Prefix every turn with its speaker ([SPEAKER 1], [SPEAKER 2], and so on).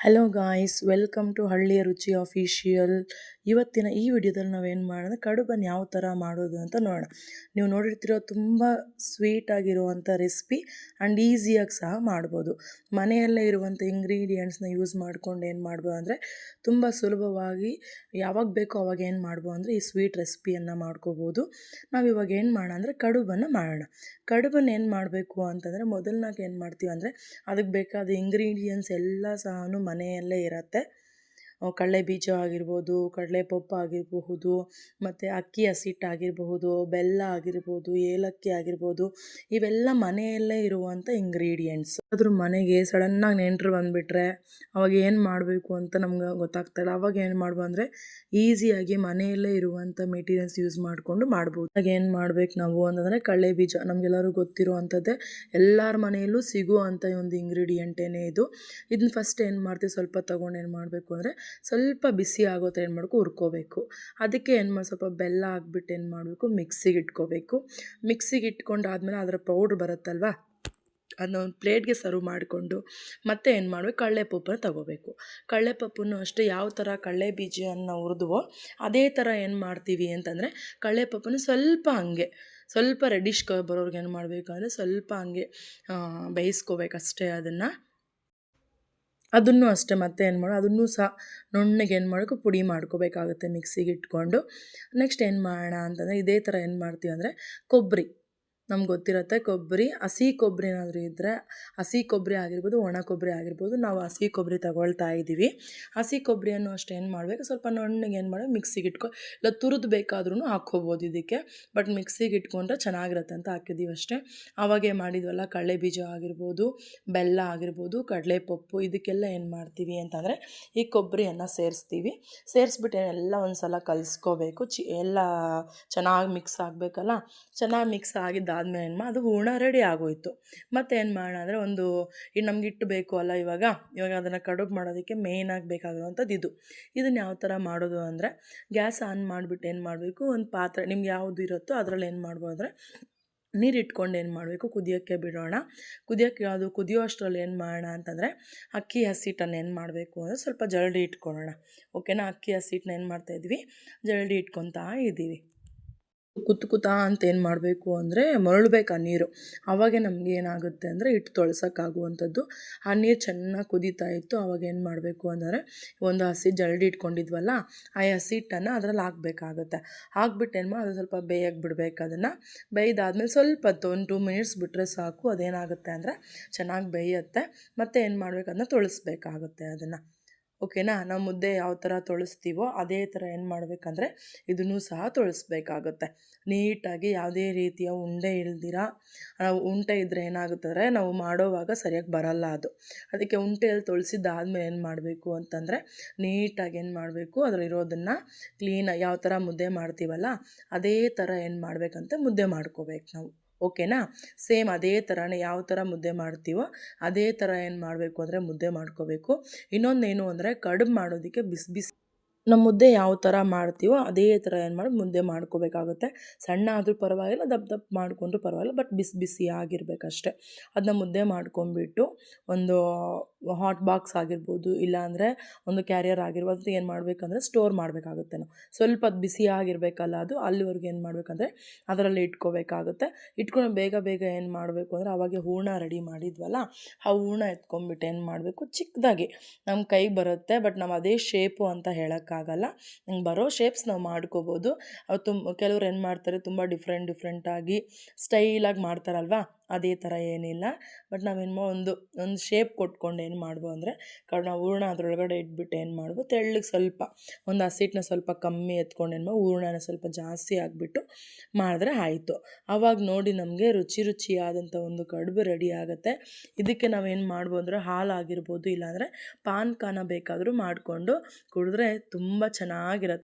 [SPEAKER 1] Hello guys, welcome to ಹಳ್ಳಿಯ ರುಚಿ official. ಇವತ್ತಿನ ಈ ವಿಡಿಯೋದಲ್ಲಿ ನಾವೇನು ಮಾಡೋಣ, ಕಡುಬನ್ನು ಯಾವ ಥರ ಮಾಡೋದು ಅಂತ ನೋಡೋಣ. ನೀವು ನೋಡಿರ್ತಿರೋ ತುಂಬ ಸ್ವೀಟಾಗಿರುವಂಥ ರೆಸಿಪಿ ಆ್ಯಂಡ್ ಈಸಿಯಾಗಿ ಸಹ ಮಾಡ್ಬೋದು. ಮನೆಯಲ್ಲೇ ಇರುವಂಥ ಇಂಗ್ರೀಡಿಯೆಂಟ್ಸ್ನ ಯೂಸ್ ಮಾಡ್ಕೊಂಡು ಏನು ಮಾಡ್ಬೋದು ಅಂದರೆ ತುಂಬ ಸುಲಭವಾಗಿ ಯಾವಾಗ ಬೇಕೋ ಅವಾಗ ಏನು ಮಾಡ್ಬೋದು ಅಂದರೆ ಈ ಸ್ವೀಟ್ ರೆಸಿಪಿಯನ್ನು ಮಾಡ್ಕೋಬೋದು. ನಾವಿವಾಗ ಏನು ಮಾಡೋಣ ಅಂದರೆ ಕಡುಬನ್ನು ಮಾಡೋಣ. ಕಡುಬನ್ನು ಏನು ಮಾಡಬೇಕು ಅಂತಂದರೆ ಮೊದಲನಾಗ ಏನು ಮಾಡ್ತೀವಿ ಅಂದರೆ ಅದಕ್ಕೆ ಬೇಕಾದ ಇಂಗ್ರೀಡಿಯೆಂಟ್ಸ್ ಎಲ್ಲ ಸಹ ಮನೆಯಲ್ಲೇ ಇರುತ್ತೆ. ಕಡಲೆ ಬೀಜ ಆಗಿರ್ಬೋದು, ಕಡಲೆ ಪಪ್ಪು ಆಗಿರಬಹುದು, ಮತ್ತು ಅಕ್ಕಿ ಹಸಿಟ್ಟಾಗಿರಬಹುದು, ಬೆಲ್ಲ ಆಗಿರ್ಬೋದು, ಏಲಕ್ಕಿ ಆಗಿರ್ಬೋದು, ಇವೆಲ್ಲ ಮನೆಯಲ್ಲೇ ಇರುವಂಥ ಇಂಗ್ರೀಡಿಯೆಂಟ್ಸ್. ಅದ್ರ ಮನೆಗೆ ಸಡನ್ನಾಗಿ ನೆಂಟರು ಬಂದುಬಿಟ್ರೆ ಅವಾಗ ಏನು ಮಾಡಬೇಕು ಅಂತ ನಮ್ಗೆ ಗೊತ್ತಾಗ್ತಾಯಿಲ್ಲ. ಅವಾಗ ಏನು ಮಾಡ್ಬೋದು ಅಂದರೆ ಈಸಿಯಾಗಿ ಮನೆಯಲ್ಲೇ ಇರುವಂಥ ಮೆಟೀರಿಯಲ್ಸ್ ಯೂಸ್ ಮಾಡಿಕೊಂಡು ಮಾಡ್ಬೋದು. ಆಗ ಏನು ಮಾಡ್ಬೇಕು ನಾವು ಅಂತಂದರೆ ಕಡಲೆ ಬೀಜ ನಮಗೆಲ್ಲರೂ ಗೊತ್ತಿರುವಂಥದ್ದೇ, ಎಲ್ಲರ ಮನೆಯಲ್ಲೂ ಸಿಗುವಂಥ ಒಂದು ಇಂಗ್ರೀಡಿಯೆಂಟೇನೇ ಇದು. ಇದನ್ನ ಫಸ್ಟ್ ಏನು ಮಾಡ್ತೀವಿ, ಸ್ವಲ್ಪ ತೊಗೊಂಡು ಏನು ಮಾಡಬೇಕು ಅಂದರೆ ಸ್ವಲ್ಪ ಬಿಸಿ ಆಗೋ ಥರ ಏನು ಮಾಡಬೇಕು, ಹುರ್ಕೋಬೇಕು. ಅದಕ್ಕೆ ಏನು ಮಾಡಿ ಸ್ವಲ್ಪ ಬೆಲ್ಲ ಹಾಕ್ಬಿಟ್ಟು ಏನು ಮಾಡಬೇಕು, ಮಿಕ್ಸಿಗೆ ಇಟ್ಕೋಬೇಕು. ಮಿಕ್ಸಿಗೆ ಇಟ್ಕೊಂಡಾದ್ಮೇಲೆ ಅದರ ಪೌಡ್ರ್ ಬರುತ್ತಲ್ವ, ಅದನ್ನ ಒಂದು ಪ್ಲೇಟ್ಗೆ ಸರ್ವ್ ಮಾಡಿಕೊಂಡು ಮತ್ತೆ ಏನು ಮಾಡಬೇಕು, ಕಡಲೆಪಪ್ಪನ್ನ ತಗೋಬೇಕು. ಕಡಲೆಪಪ್ಪನ್ನು ಅಷ್ಟೇ ಯಾವ ಥರ ಕಡಲೆ ಬೀಜವನ್ನು ಹುರಿದ್ವೋ ಅದೇ ಥರ ಏನು ಮಾಡ್ತೀವಿ ಅಂತಂದರೆ ಕಡಲೆಪಪ್ಪನ್ನು ಸ್ವಲ್ಪ ರೆಡಿಶ್ ಬರೋರ್ಗೆ ಏನು ಮಾಡಬೇಕು ಅಂದರೆ ಸ್ವಲ್ಪ ಹಂಗೆ ಬೇಯಿಸ್ಕೋಬೇಕಷ್ಟೇ. ಅದನ್ನು ಅಷ್ಟೇ ಮತ್ತೆ ಏನು ಮಾಡೋ, ಅದನ್ನು ಸಹ ನುಣ್ಣಗೆ ಏನು ಮಾಡಬೇಕು, ಪುಡಿ ಮಾಡ್ಕೋಬೇಕಾಗುತ್ತೆ ಮಿಕ್ಸಿಗೆ ಇಟ್ಕೊಂಡು. ನೆಕ್ಸ್ಟ್ ಏನು ಮಾಡೋಣ ಅಂತಂದರೆ ಇದೇ ಥರ ಏನು ಮಾಡ್ತೀವಿ ಅಂದರೆ ಕೊಬ್ಬರಿ, ನಮ್ಗೆ ಗೊತ್ತಿರುತ್ತೆ ಕೊಬ್ಬರಿ, ಹಸಿ ಕೊಬ್ಬರಿ ಏನಾದರೂ ಇದ್ದರೆ ಹಸಿ ಕೊಬ್ಬರಿ ಆಗಿರ್ಬೋದು, ಒಣ ಕೊಬ್ಬರಿ ಆಗಿರ್ಬೋದು, ನಾವು ಹಸಿ ಕೊಬ್ಬರಿ ತಗೊಳ್ತಾ ಇದ್ದೀವಿ. ಹಸಿ ಕೊಬ್ಬರಿಯನ್ನು ಅಷ್ಟೇ ಏನು ಮಾಡಬೇಕು, ಸ್ವಲ್ಪ ನುಣ್ಣಗೆ ಏನು ಮಾಡಬೇಕು, ಮಿಕ್ಸಿಗೆ ಇಲ್ಲ ತುರಿದು ಬೇಕಾದ್ರೂ ಹಾಕ್ಕೋಬೋದು ಇದಕ್ಕೆ. ಬಟ್ ಮಿಕ್ಸಿಗೆ ಇಟ್ಕೊಂಡ್ರೆ ಚೆನ್ನಾಗಿರುತ್ತೆ ಅಂತ ಹಾಕಿದ್ದೀವಿ ಅಷ್ಟೇ. ಆವಾಗೇ ಮಾಡಿದ್ವಲ್ಲ ಕಡಲೆ ಬೀಜ ಆಗಿರ್ಬೋದು, ಬೆಲ್ಲ ಆಗಿರ್ಬೋದು, ಕಡಲೆಪಪ್ಪು, ಇದಕ್ಕೆಲ್ಲ ಏನು ಮಾಡ್ತೀವಿ ಅಂತಂದರೆ ಈ ಕೊಬ್ಬರಿಯನ್ನು ಸೇರಿಸ್ಬಿಟ್ಟು ಎಲ್ಲ ಒಂದು ಸಲ ಕಲಿಸ್ಕೋಬೇಕು. ಎಲ್ಲ ಚೆನ್ನಾಗಿ ಮಿಕ್ಸ್ ಆಗಬೇಕಲ್ಲ. ಚೆನ್ನಾಗಿ ಮಿಕ್ಸ್ ಆಗಿದ್ದಾದಮೇಲೆ ಏನು ಅದು ಹೂರ್ಣ ರೆಡಿ ಆಗೋಯಿತು. ಮತ್ತು ಏನು ಮಾಡೋಣ ಅಂದರೆ ಈಗ ನಮ್ಗೆ ಹಿಟ್ಟು ಬೇಕು ಅಲ್ಲ, ಇವಾಗ ಅದನ್ನು ಕಡುಬು ಮಾಡೋದಕ್ಕೆ ಮೇಯ್ನಾಗಿ ಬೇಕಾಗಿರುವಂಥದ್ದು ಇದನ್ನು ಯಾವ ಥರ ಮಾಡೋದು ಅಂದರೆ ಗ್ಯಾಸ್ ಆನ್ ಮಾಡಿಬಿಟ್ಟು ಏನು ಮಾಡಬೇಕು, ಒಂದು ಪಾತ್ರೆ ನಿಮ್ಗೆ ಯಾವುದು ಇರುತ್ತೋ ಅದರಲ್ಲಿ ಏನು ಮಾಡ್ಬೋದು ಅಂದರೆ ನೀರು ಇಟ್ಕೊಂಡು ಏನು ಮಾಡಬೇಕು, ಕುದಿಯೋಕ್ಕೆ ಬಿಡೋಣ. ಅದು ಕುದಿಯೋ ಅಷ್ಟರಲ್ಲಿ ಏನು ಮಾಡೋಣ ಅಂತಂದರೆ ಅಕ್ಕಿ ಹಸಿಟ್ಟನ್ನು ಏನು ಮಾಡಬೇಕು ಅಂದರೆ ಸ್ವಲ್ಪ ಜರಡಿ ಇಟ್ಕೊಳ್ಳೋಣ. ಓಕೆನಾ. ಅಕ್ಕಿ ಹಸಿಟ್ಟನ್ನ ಏನು ಮಾಡ್ತಾಯಿದ್ವಿ, ಜರಡಿ ಇಟ್ಕೊತಾ ಇದ್ದೀವಿ. ಕುತ್ತಾ ಅಂತ ಏನು ಮಾಡಬೇಕು ಅಂದರೆ ಮರಳಬೇಕು ಆ ನೀರು. ಆವಾಗ ನಮಗೆ ಏನಾಗುತ್ತೆ ಅಂದರೆ ಹಿಟ್ಟು ತೊಳ್ಸೋಕ್ಕಾಗುವಂಥದ್ದು. ಆ ನೀರು ಚೆನ್ನಾಗಿ ಕುದೀತಾ ಇತ್ತು. ಆವಾಗ ಏನು ಮಾಡಬೇಕು ಅಂದರೆ ಒಂದು ಹಸಿ ಜರಡಿ ಇಟ್ಕೊಂಡಿದ್ವಲ್ಲ, ಆ ಹಸಿ ಹಿಟ್ಟನ್ನು ಅದರಲ್ಲಿ ಹಾಕಬೇಕಾಗುತ್ತೆ. ಹಾಕ್ಬಿಟ್ಟು ಏನು ಮಾಡಿ ಅದು ಸ್ವಲ್ಪ ಬೇಯಕ್ಕೆ ಬಿಡಬೇಕು. ಅದನ್ನು ಬೇಯ್ದಾದ್ಮೇಲೆ ಸ್ವಲ್ಪ ಹೊತ್ತು ಒಂದು 2 ಮಿನಿಟ್ಸ್ ಬಿಟ್ಟರೆ ಸಾಕು. ಅದೇನಾಗುತ್ತೆ ಅಂದರೆ ಚೆನ್ನಾಗಿ ಬೇಯುತ್ತೆ. ಮತ್ತು ಏನು ಮಾಡಬೇಕು, ಅದನ್ನ ತೊಳಿಸ್ಬೇಕಾಗುತ್ತೆ ಅದನ್ನು. ಓಕೆನಾ. ನಾವು ಮುದ್ದೆ ಯಾವ ಥರ ತೊಳಿಸ್ತೀವೋ ಅದೇ ಥರ ಏನು ಮಾಡಬೇಕಂದ್ರೆ ಇದನ್ನು ಸಹ ತೊಳಿಸ್ಬೇಕಾಗುತ್ತೆ ನೀಟಾಗಿ. ಯಾವುದೇ ರೀತಿಯ ಉಂಡೆ ಇಲ್ದಿರ, ಉಂಡೆ ಇದ್ದರೆ ಏನಾಗುತ್ತಂದರೆ ನಾವು ಮಾಡೋವಾಗ ಸರಿಯಾಗಿ ಬರಲ್ಲ ಅದು. ಅದಕ್ಕೆ ಉಂಡೆಯಲ್ಲಿ ತೊಳಿಸಿದ್ದಾದ್ಮೇಲೆ ಏನು ಮಾಡಬೇಕು ಅಂತಂದರೆ ನೀಟಾಗಿ ಏನು ಮಾಡಬೇಕು, ಅದರಲ್ಲಿರೋದನ್ನು ಕ್ಲೀನಾಗಿ ಯಾವ ಥರ ಮುದ್ದೆ ಮಾಡ್ತೀವಲ್ಲ ಅದೇ ಥರ ಏನು ಮಾಡಬೇಕಂತ ಮುದ್ದೆ ಮಾಡ್ಕೋಬೇಕು ನಾವು. ಓಕೆನಾ. ಸೇಮ್ ಅದೇ ಥರನೇ ಯಾವ ಥರ ಮುದ್ದೆ ಮಾಡ್ತೀವೋ ಅದೇ ಥರ ಏನು ಮಾಡಬೇಕು ಅಂದರೆ ಮುದ್ದೆ ಮಾಡ್ಕೋಬೇಕು. ಇನ್ನೊಂದೇನು ಅಂದರೆ ಕಡುಬು ಮಾಡೋದಕ್ಕೆ ಬಿಸಿ ನಮ್ಮ ಮುದ್ದೆ ಯಾವ ಥರ ಮಾಡ್ತೀವೋ ಅದೇ ಥರ ಏನು ಮಾಡಿ ಮುದ್ದೆ ಮಾಡ್ಕೋಬೇಕಾಗುತ್ತೆ. ಸಣ್ಣ ಆದರೂ ಪರವಾಗಿಲ್ಲ, ದಪ್ಪ ಮಾಡಿಕೊಂಡ್ರೂ ಪರವಾಗಿಲ್ಲ, ಬಟ್ ಬಿಸಿ ಆಗಿರಬೇಕಷ್ಟೆ. ಅದನ್ನ ಮುದ್ದೆ ಮಾಡ್ಕೊಂಬಿಟ್ಟು ಒಂದು ಹಾಟ್ ಬಾಕ್ಸ್ ಆಗಿರ್ಬೋದು, ಇಲ್ಲಾಂದರೆ ಒಂದು ಕ್ಯಾರಿಯರ್ ಆಗಿರ್ಬೋದು, ಏನು ಮಾಡಬೇಕಂದ್ರೆ ಸ್ಟೋರ್ ಮಾಡಬೇಕಾಗುತ್ತೆ. ನಾವು ಸ್ವಲ್ಪ ಅದು ಬಿಸಿಯಾಗಿರಬೇಕಲ್ಲ, ಅದು ಅಲ್ಲಿವರೆಗೂ ಏನು ಮಾಡಬೇಕಂದ್ರೆ ಅದರಲ್ಲಿ ಇಟ್ಕೋಬೇಕಾಗುತ್ತೆ. ಇಟ್ಕೊಂಡು ಬೇಗ ಏನು ಮಾಡಬೇಕು ಅಂದರೆ ಅವಾಗೆ ಹೂರ್ಣ ರೆಡಿ ಮಾಡಿದ್ವಲ್ಲ, ಆ ಹೂರ್ಣ ಎತ್ಕೊಂಡ್ಬಿಟ್ಟು ಏನು ಮಾಡಬೇಕು, ಚಿಕ್ಕದಾಗಿ ನಮ್ಮ ಕೈಗೆ ಬರುತ್ತೆ. ಬಟ್ ನಾವು ಅದೇ ಶೇಪು ಅಂತ ಹೇಳೋಕ್ಕಾಗಲ್ಲ. ನಂಗೆ ಬರೋ ಶೇಪ್ಸ್ ನಾವು ಮಾಡ್ಕೋಬೋದು. ಕೆಲವ್ರು ಏನು ಮಾಡ್ತಾರೆ, ತುಂಬ ಡಿಫ್ರೆಂಟಾಗಿ ಸ್ಟೈಲಾಗಿ ಮಾಡ್ತಾರಲ್ವ, ಅದೇ ಥರ ಏನಿಲ್ಲ. ಬಟ್ ನಾವೇನು ಒಂದು ಶೇಪ್ ಕೊಟ್ಕೊಂಡು ಏನು ಮಾಡ್ಬೋದು ಅಂದರೆ ನಾವು ಹೂರ್ಣ ಅದರೊಳಗಡೆ ಇಟ್ಬಿಟ್ಟು ಏನು ಮಾಡ್ಬೋದು, ತೆಳ್ಳಗೆ ಸ್ವಲ್ಪ ಒಂದು ಹಸಿಟ್ಟನ್ನ ಸ್ವಲ್ಪ ಕಮ್ಮಿ ಎತ್ಕೊಂಡು ಏನು ಮಾಡಿ ಹೂರ್ಣನ ಸ್ವಲ್ಪ ಜಾಸ್ತಿ ಆಗಿಬಿಟ್ಟು ಮಾಡಿದ್ರೆ ಆಯಿತು. ಆವಾಗ ನೋಡಿ ನಮಗೆ ರುಚಿಯಾದಂಥ ಒಂದು ಕಡುಬು ರೆಡಿ ಆಗುತ್ತೆ. ಇದಕ್ಕೆ ನಾವೇನು ಮಾಡ್ಬೋದು ಅಂದರೆ ಹಾಲಾಗಿರ್ಬೋದು, ಇಲ್ಲಾಂದರೆ ಪಾನಕನ ಬೇಕಾದರೂ ಮಾಡಿಕೊಂಡು ಕುಡಿದ್ರೆ ತುಂಬ ಚೆನ್ನಾಗಿರುತ್ತೆ.